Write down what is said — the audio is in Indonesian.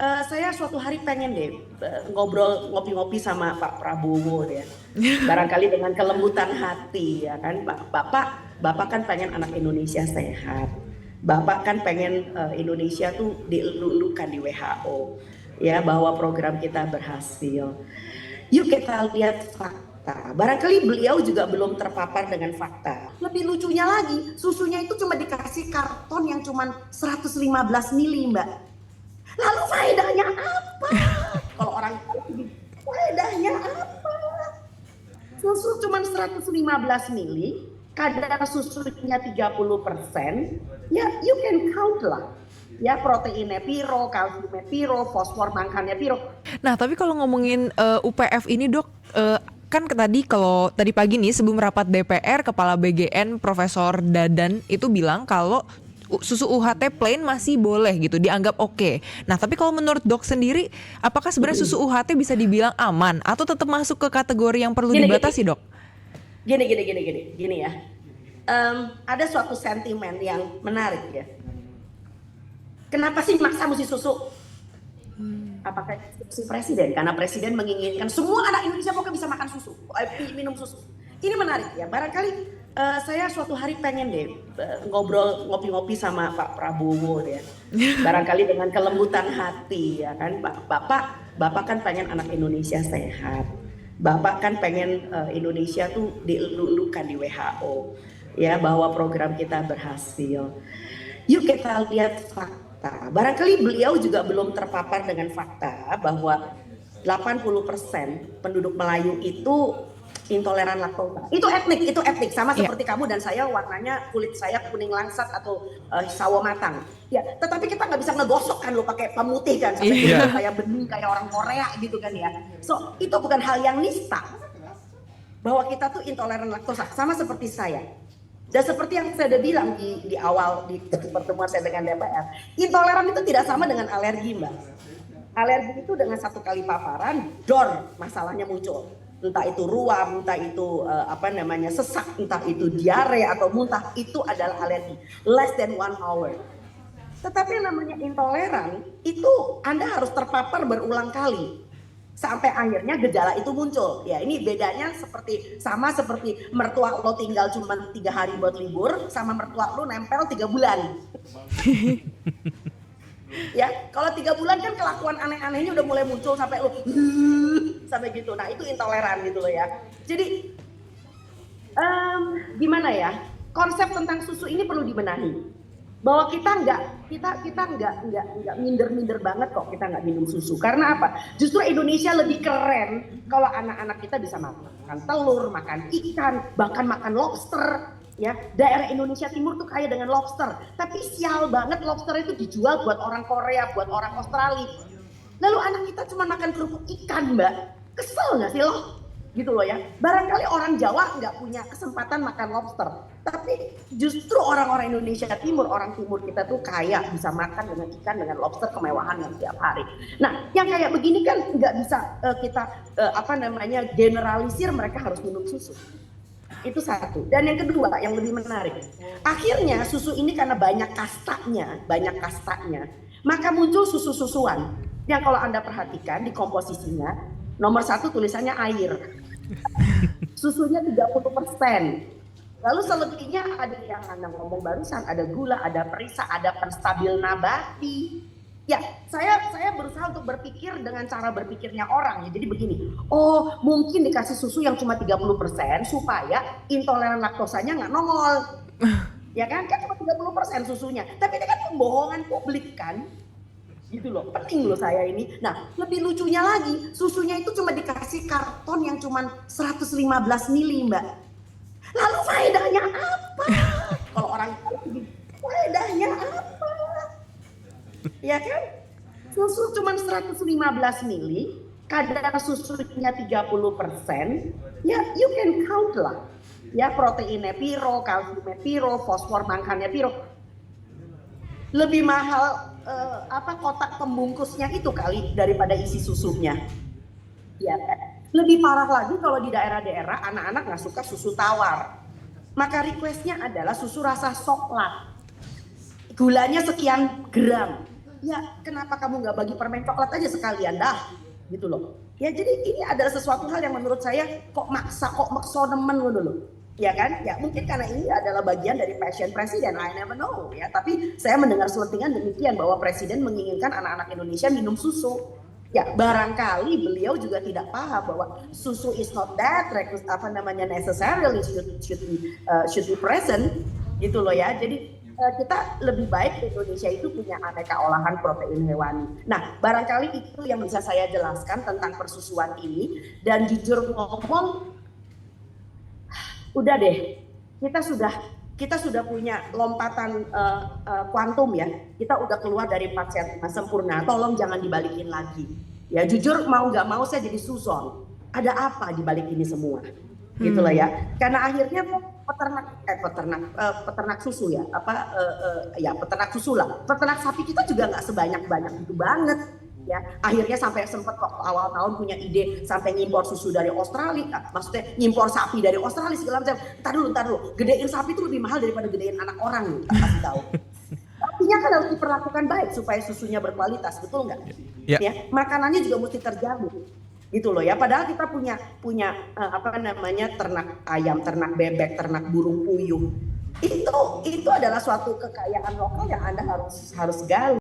Saya suatu hari pengen deh ngobrol ngopi-ngopi sama Pak Prabowo ya. Barangkali dengan kelembutan hati ya kan, Bapak kan pengen anak Indonesia sehat. Bapak kan pengen Indonesia tuh dielulukan di WHO ya, bahwa program kita berhasil. Yuk kita lihat fakta. Barangkali beliau juga belum terpapar dengan fakta. Lebih lucunya lagi, susunya itu cuma dikasih karton yang cuma 115 mili, Mbak. Lalu faedahnya apa? Kalau orang faedahnya apa? Susu cuma 115 mili, kadar susunya 30%, ya you can count lah. Ya proteinnya piro, kalsiumnya piro, fosfor mangkannya piro. Nah, tapi kalau ngomongin UPF ini, Dok, kan kalau tadi pagi nih sebelum rapat DPR, Kepala BGN Profesor Dadan itu bilang kalau susu UHT plain masih boleh gitu, dianggap oke. Nah, tapi kalau menurut Dok sendiri, apakah sebenarnya susu UHT bisa dibilang aman atau tetap masuk ke kategori yang perlu dibatasi, Dok? Gini ya. Ada suatu sentimen yang menarik ya. Kenapa sih maksa mesti susu? Apakah instruksi presiden? Karena presiden menginginkan semua anak Indonesia pokoknya bisa makan susu, minum susu. Ini menarik ya. Barangkali saya suatu hari pengen deh ngobrol ngopi-ngopi sama Pak Prabowo ya. Barangkali dengan kelembutan hati ya kan, Bapak kan pengen anak Indonesia sehat. Bapak kan pengen Indonesia tuh dielulukan di WHO ya, bahwa program kita berhasil. Yuk kita lihat fakta. Barangkali beliau juga belum terpapar dengan fakta bahwa 80% penduduk Melayu itu intoleran laktosa. Itu etnik sama seperti kamu dan saya, warnanya kulit saya kuning langsat atau sawo matang. Ya, tetapi kita nggak bisa ngegosok kan lo pakai pemutih kan sampai kayak bening kayak orang Korea gitu kan ya. So, itu bukan hal yang nista bahwa kita tuh intoleran laktosa, sama seperti saya. Dan seperti yang saya udah bilang di awal di pertemuan saya dengan DPR, intoleran itu tidak sama dengan alergi, Mbak. Alergi itu dengan satu kali paparan, masalahnya muncul. Entah itu ruam, entah itu sesak, entah itu diare atau muntah, itu adalah alergi. Less than 1 hour. Tetapi yang namanya intoleran, itu Anda harus terpapar berulang kali. Sampai akhirnya gejala itu muncul. Ya ini bedanya sama seperti mertua lo tinggal cuma 3 hari buat libur, sama mertua lo nempel 3 bulan. Ya kalau 3 bulan kan kelakuan aneh-anehnya udah mulai muncul sampai lo sampai gitu. Nah itu intoleran gitu loh ya. Jadi gimana ya, konsep tentang susu ini perlu dibenahi. Bahwa kita nggak minder banget kok kita nggak minum susu. Karena apa? Justru Indonesia lebih keren kalau anak-anak kita bisa makan telur, makan ikan, bahkan makan lobster. Ya, daerah Indonesia Timur tuh kaya dengan lobster. Tapi sial banget lobster itu dijual buat orang Korea, buat orang Australia. Lalu anak kita cuma makan kerupuk ikan, Mbak. Kesel nggak sih lo? Gitu loh ya. Barangkali orang Jawa nggak punya kesempatan makan lobster, tapi justru orang-orang Indonesia Timur, orang Timur kita tuh kaya bisa makan dengan ikan, dengan lobster, kemewahan yang tiap hari. Nah, yang kayak begini kan nggak bisa kita generalisir mereka harus minum susu. Itu satu. Dan yang kedua, yang lebih menarik, akhirnya susu ini karena banyak kastanya, maka muncul susu-susuan yang kalau Anda perhatikan di komposisinya, nomor 1 tulisannya air. Susunya 30%. Lalu selebihnya ada yang Anda ngomong barusan, ada gula, ada perisa, ada penstabil nabati. Ya, saya berusaha untuk berpikir dengan cara berpikirnya orang ya. Jadi begini, oh mungkin dikasih susu yang cuma 30% supaya intoleran laktosanya nggak nongol. Ya kan cuma 30% susunya. Tapi ini kan pembohongan publik kan. Gitu loh, penting loh saya ini. Nah, lebih lucunya lagi, susunya itu cuma dikasih karton yang cuma 115 mili, Mbak. Lalu faedahnya apa? Kalau orang faedahnya apa? Ya kan? Susu cuma 115 mili, kadar susunya 30%, ya you can count lah. Ya proteinnya piro, kalsiumnya piro, fosfor mangkannya piro. Lebih mahal kotak pembungkusnya itu kali daripada isi susunya. Ya, lebih parah lagi kalau di daerah-daerah anak-anak nggak suka susu tawar. Maka requestnya adalah susu rasa coklat. Gulanya sekian gram. ya kenapa kamu nggak bagi permen coklat aja sekalian dah, gitu loh. Ya jadi ini adalah sesuatu hal yang menurut saya kok maksa nemen gitu loh. Ya kan? Ya mungkin karena ini adalah bagian dari passion presiden, I never know ya. Tapi saya mendengar selentingan demikian bahwa presiden menginginkan anak-anak Indonesia minum susu. Ya barangkali beliau juga tidak paham bahwa susu is not that necessarily should be present gitu loh ya. Jadi kita lebih baik Indonesia itu punya aneka olahan protein hewani. Nah, barangkali itu yang bisa saya jelaskan tentang persusuan ini. Dan jujur ngomong, udah deh, kita sudah punya lompatan kuantum ya. Kita udah keluar dari paket sempurna. Tolong jangan dibalikin lagi. Ya jujur mau nggak mau saya jadi suzon. Ada apa dibalik ini semua? Gitu lah ya. Karena akhirnya peternak susu ya, peternak susu lah. Peternak sapi kita juga nggak sebanyak itu banget. Ya, akhirnya sampai sempat awal tahun punya ide sampai ngimpor susu dari Australia, maksudnya ngimpor sapi dari Australia segala macam. Ntar dulu, gedein sapi itu lebih mahal daripada gedein anak orang nih, tak kasih tahu. Sapinya kan harus diperlakukan baik supaya susunya berkualitas, betul nggak? Ya, makanannya juga mesti terjamin, gitu loh ya. Padahal kita punya ternak ayam, ternak bebek, ternak burung puyuh. Itu adalah suatu kekayaan lokal yang Anda harus gali.